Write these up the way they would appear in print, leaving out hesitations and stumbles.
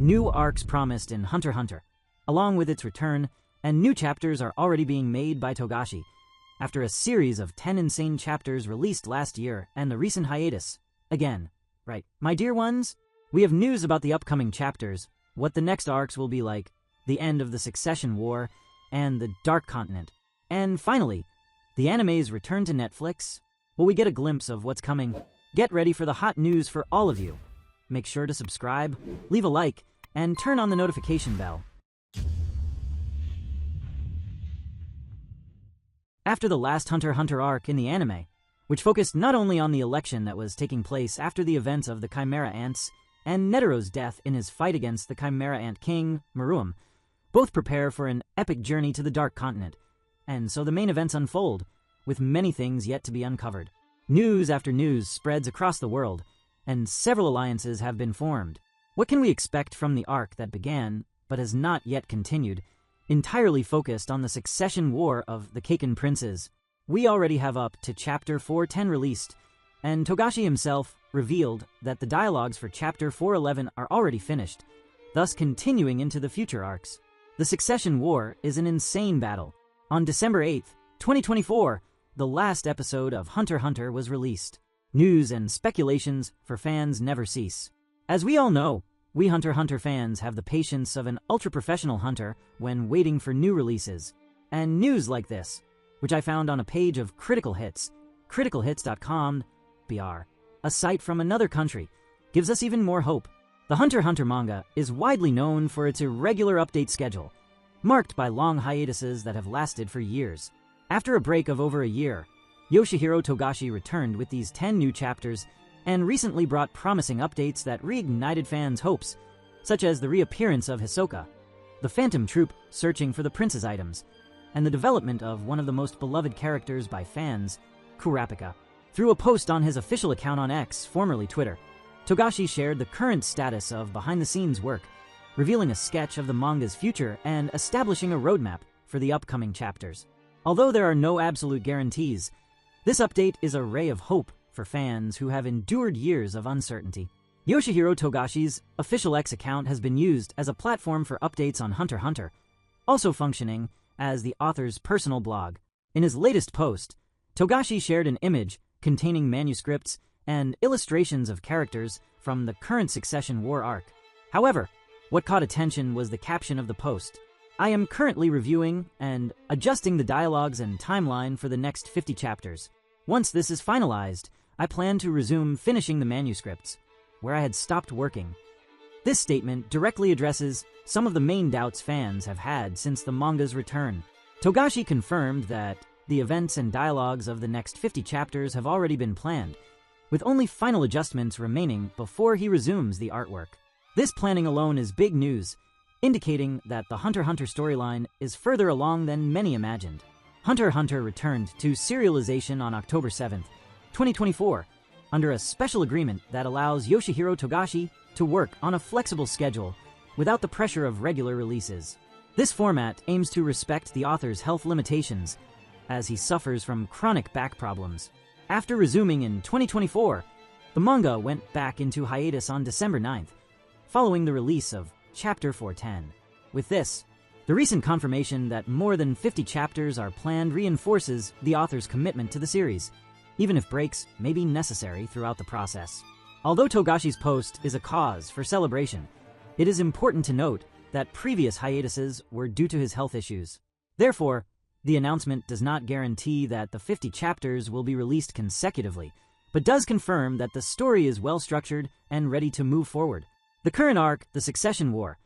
New arcs promised in Hunter x Hunter. Along with its return, and new chapters are already being made by Togashi, after a series of 10 insane chapters released last year and the recent hiatus. Again, right, my dear ones? We have news about the upcoming chapters, what the next arcs will be like, the end of the Succession War, and the Dark Continent. And finally, the anime's return to Netflix. Will we get a glimpse of what's coming? Get ready for the hot news for all of you. Make sure to subscribe, leave a like, and turn on the notification bell. After the last Hunter x Hunter arc in the anime, which focused not only on the election that was taking place after the events of the Chimera Ants and Netero's death in his fight against the Chimera Ant King, Meruem, both prepare for an epic journey to the Dark Continent, and so the main events unfold, with many things yet to be uncovered. News after news spreads across the world, and several alliances have been formed. What can we expect from the arc that began, but has not yet continued, entirely focused on the succession war of the Kaken princes? We already have up to Chapter 410 released, and Togashi himself revealed that the dialogues for Chapter 411 are already finished, thus continuing into the future arcs. The Succession War is an insane battle. On December 8th, 2024, the last episode of Hunter x Hunter was released. News and speculations for fans never cease. As we all know, we Hunter x Hunter fans have the patience of an ultra-professional hunter when waiting for new releases. And news like this, which I found on a page of Critical Hits, criticalhits.com, BR, a site from another country, gives us even more hope. The Hunter x Hunter manga is widely known for its irregular update schedule, marked by long hiatuses that have lasted for years. After a break of over a year, Yoshihiro Togashi returned with these 10 new chapters and recently brought promising updates that reignited fans' hopes, such as the reappearance of Hisoka, the Phantom Troop searching for the prince's items, and the development of one of the most beloved characters by fans, Kurapika. Through a post on his official account on X, formerly Twitter, Togashi shared the current status of behind-the-scenes work, revealing a sketch of the manga's future and establishing a roadmap for the upcoming chapters. Although there are no absolute guarantees, this update is a ray of hope for fans who have endured years of uncertainty. Yoshihiro Togashi's official X account has been used as a platform for updates on Hunter x Hunter, also functioning as the author's personal blog. In his latest post, Togashi shared an image containing manuscripts and illustrations of characters from the current Succession War arc. However, what caught attention was the caption of the post. I am currently reviewing and adjusting the dialogues and timeline for the next 50 chapters. Once this is finalized, I plan to resume finishing the manuscripts, where I had stopped working. This statement directly addresses some of the main doubts fans have had since the manga's return. Togashi confirmed that the events and dialogues of the next 50 chapters have already been planned, with only final adjustments remaining before he resumes the artwork. This planning alone is big news, indicating that the Hunter x Hunter storyline is further along than many imagined. Hunter x Hunter returned to serialization on October 7th, 2024, under a special agreement that allows Yoshihiro Togashi to work on a flexible schedule without the pressure of regular releases. This format aims to respect the author's health limitations, as he suffers from chronic back problems. After resuming in 2024, the manga went back into hiatus on December 9th, following the release of Chapter 410. With this, the recent confirmation that more than 50 chapters are planned reinforces the author's commitment to the series, even if breaks may be necessary throughout the process. Although Togashi's post is a cause for celebration, it is important to note that previous hiatuses were due to his health issues. Therefore, the announcement does not guarantee that the 50 chapters will be released consecutively, but does confirm that the story is well-structured and ready to move forward. The current arc, The Succession War,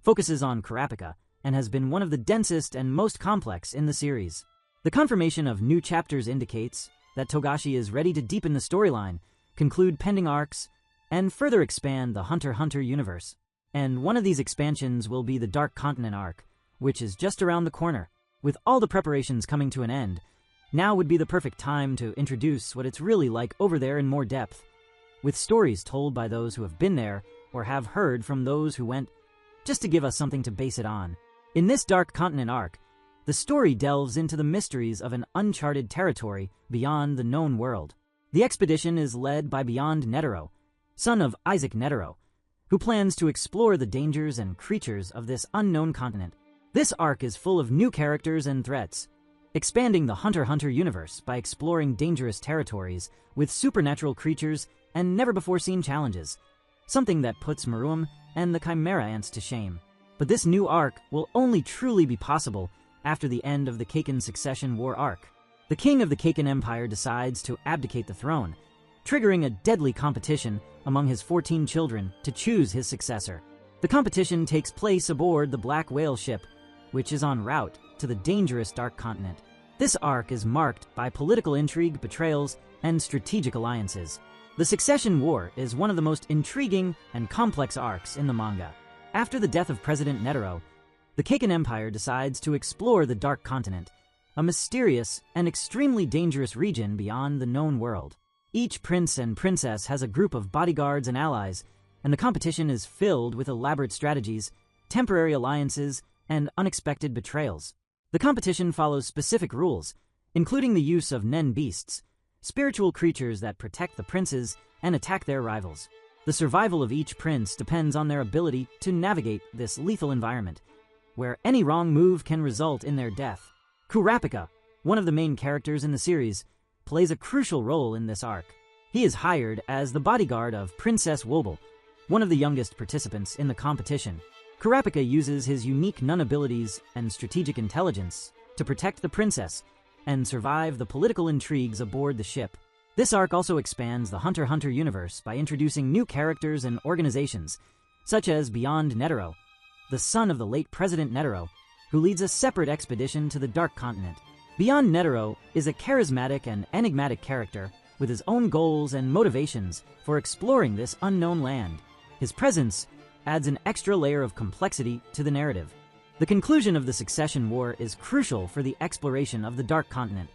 focuses on Kurapika and has been one of the densest and most complex in the series. The confirmation of new chapters indicates that Togashi is ready to deepen the storyline, conclude pending arcs, and further expand the Hunter x Hunter universe. And one of these expansions will be the Dark Continent arc, which is just around the corner. With all the preparations coming to an end, now would be the perfect time to introduce what it's really like over there in more depth, with stories told by those who have been there or have heard from those who went, just to give us something to base it on. In this Dark Continent arc, the story delves into the mysteries of an uncharted territory beyond the known world. The expedition is led by Beyond Netero, son of Isaac Netero, who plans to explore the dangers and creatures of this unknown continent. This arc is full of new characters and threats, expanding the Hunter x Hunter universe by exploring dangerous territories with supernatural creatures and never-before-seen challenges, something that puts Meruem and the Chimera Ants to shame. But this new arc will only truly be possible after the end of the Kaken Succession War arc. The king of the Kaken Empire decides to abdicate the throne, triggering a deadly competition among his 14 children to choose his successor. The competition takes place aboard the Black Whale ship, which is en route to the dangerous Dark Continent. This arc is marked by political intrigue, betrayals, and strategic alliances. The Succession War is one of the most intriguing and complex arcs in the manga. After the death of President Netero, the Kaken Empire decides to explore the Dark Continent, a mysterious and extremely dangerous region beyond the known world. Each prince and princess has a group of bodyguards and allies, and the competition is filled with elaborate strategies, temporary alliances, and unexpected betrayals. The competition follows specific rules, including the use of Nen beasts, spiritual creatures that protect the princes and attack their rivals. The survival of each prince depends on their ability to navigate this lethal environment, where any wrong move can result in their death. Kurapika, one of the main characters in the series, plays a crucial role in this arc. He is hired as the bodyguard of Princess Wobble, one of the youngest participants in the competition. Kurapika uses his unique nun abilities and strategic intelligence to protect the princess and survive the political intrigues aboard the ship. This arc also expands the Hunter x Hunter universe by introducing new characters and organizations, such as Beyond Netero, the son of the late President Netero, who leads a separate expedition to the Dark Continent. Beyond Netero is a charismatic and enigmatic character with his own goals and motivations for exploring this unknown land. His presence adds an extra layer of complexity to the narrative. The conclusion of the Succession War is crucial for the exploration of the Dark Continent,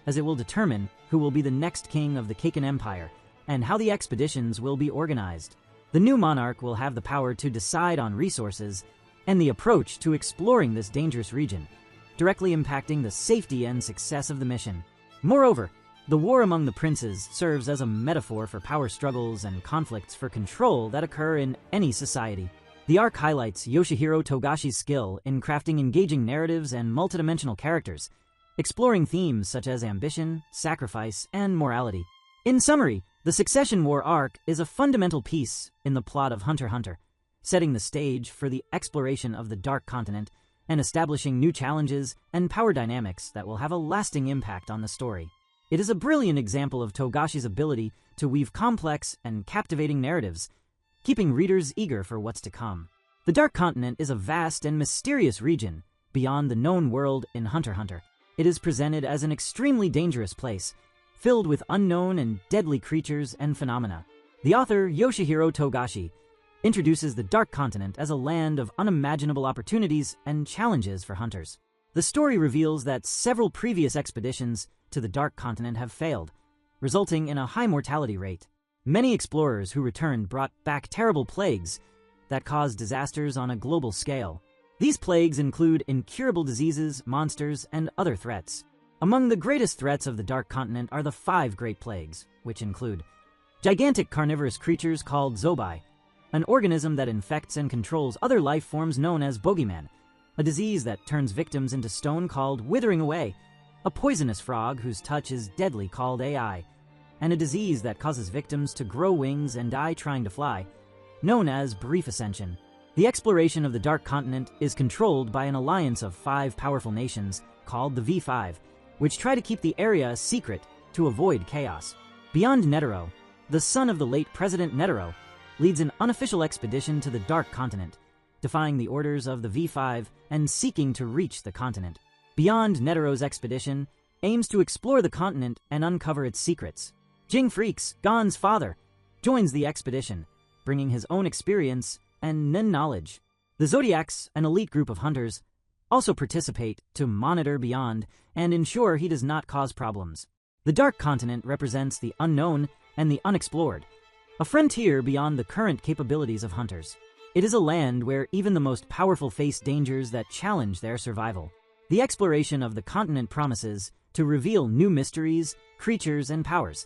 as it will determine who will be the next king of the Kaken Empire and how the expeditions will be organized. The new monarch will have the power to decide on resources and the approach to exploring this dangerous region, directly impacting the safety and success of the mission. Moreover, the war among the princes serves as a metaphor for power struggles and conflicts for control that occur in any society. The arc highlights Yoshihiro Togashi's skill in crafting engaging narratives and multidimensional characters, exploring themes such as ambition, sacrifice, and morality. In summary, the Succession War arc is a fundamental piece in the plot of Hunter x Hunter, setting the stage for the exploration of the Dark Continent and establishing new challenges and power dynamics that will have a lasting impact on the story. It is a brilliant example of Togashi's ability to weave complex and captivating narratives, keeping readers eager for what's to come. The Dark Continent is a vast and mysterious region beyond the known world in Hunter x Hunter. It is presented as an extremely dangerous place, filled with unknown and deadly creatures and phenomena. The author, Yoshihiro Togashi, introduces the Dark Continent as a land of unimaginable opportunities and challenges for hunters. The story reveals that several previous expeditions to the Dark Continent have failed, resulting in a high mortality rate. Many explorers who returned brought back terrible plagues that caused disasters on a global scale. These plagues include incurable diseases, monsters, and other threats. Among the greatest threats of the Dark Continent are the 5 Great Plagues, which include gigantic carnivorous creatures called Zobai, an organism that infects and controls other life forms known as Bogeyman, a disease that turns victims into stone called Withering Away, a poisonous frog whose touch is deadly called AI, and a disease that causes victims to grow wings and die trying to fly, known as Brief Ascension. The exploration of the Dark Continent is controlled by an alliance of 5 powerful nations called the V5, which try to keep the area a secret to avoid chaos. Beyond Netero, the son of the late President Netero, leads an unofficial expedition to the Dark Continent, defying the orders of the V5 and seeking to reach the continent. Beyond Netero's expedition aims to explore the continent and uncover its secrets. Jing Freaks, Gon's father, joins the expedition, bringing his own experience and Nen knowledge. The Zodiacs, an elite group of hunters, also participate to monitor Beyond and ensure he does not cause problems. The Dark Continent represents the unknown and the unexplored, a frontier beyond the current capabilities of hunters. It is a land where even the most powerful face dangers that challenge their survival. The exploration of the continent promises to reveal new mysteries, creatures, and powers,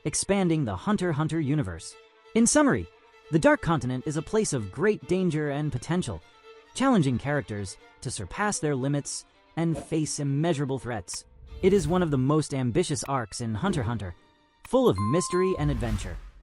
expanding the Hunter x Hunter universe. In summary, The Dark Continent is a place of great danger and potential, challenging characters to surpass their limits and face immeasurable threats. It is one of the most ambitious arcs in Hunter x Hunter, full of mystery and adventure.